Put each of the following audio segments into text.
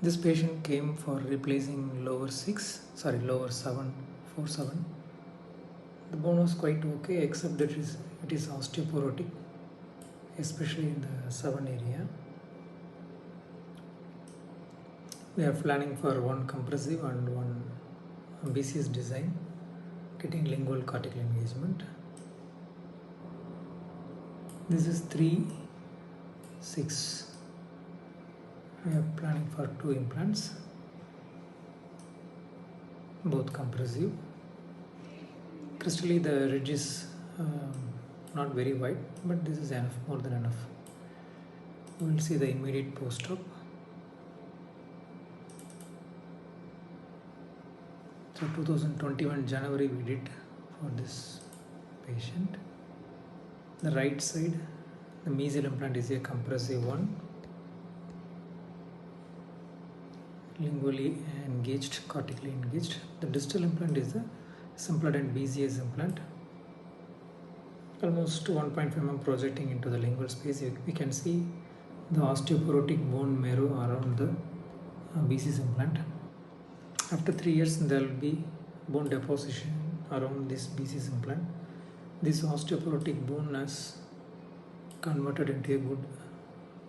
This patient came for replacing lower 7, 4, 7. The bone was quite okay except that it is osteoporotic, especially in the 7 area. We are planning for one compressive and one BCS design, getting lingual cortical engagement. This is 3, 6. We are planning for 2 implants, both compressive. Crystally, the ridge is not very wide, but this is enough, more than enough. We will see the immediate post-op. So 2021 January we did for this patient. The right side, the mesial implant is a compressive one, lingually engaged, cortically engaged. The distal implant is the simpladent BCS implant, almost 1.5 mm projecting into the lingual space. We can see the osteoporotic bone marrow around the BCS implant. After 3 years, there will be bone deposition around this BCS implant. This osteoporotic bone is converted into a good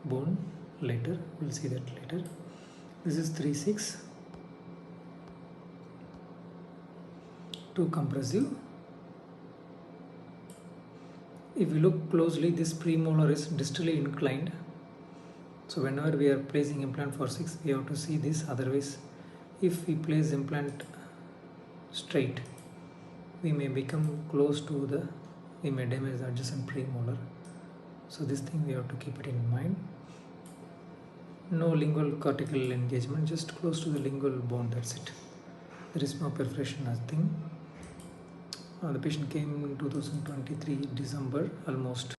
bone later. We'll see that later. This is 3, 6. 2 compressive. If you look closely, this premolar is distally inclined. So whenever we are placing implant for 6, we have to see this. Otherwise, if we place implant straight, we may become close to we may damage the adjacent premolar. So this thing we have to keep it in mind. No lingual cortical engagement, just close to the lingual bone, that's it. There is no perforation, nothing. The patient came in 2023 December almost.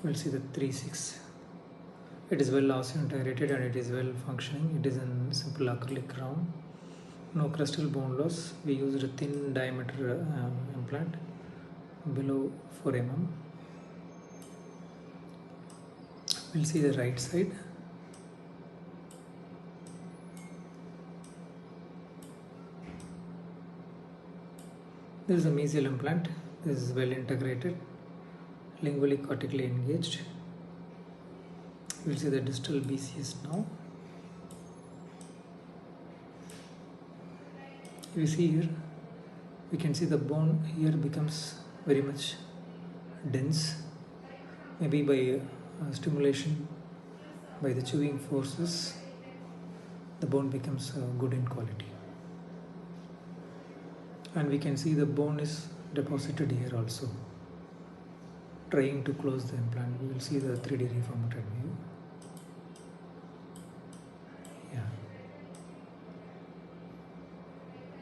We'll see the 3, 6. It is well osseointegrated and it is well functioning. It is in simple acrylic crown. No crustal bone loss. We used a thin diameter implant below 4 mm. We'll see the right side. This is a mesial implant. This is well integrated, lingually cortically engaged. We'll see the distal BCS now. If you see here, we can see the bone here becomes very much dense, maybe by stimulation, by the chewing forces, the bone becomes good in quality. And we can see the bone is deposited here also, trying to close the implant. We will see the 3D reformatted view. Yeah.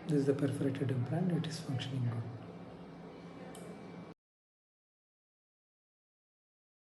This is the perforated implant. It is functioning good.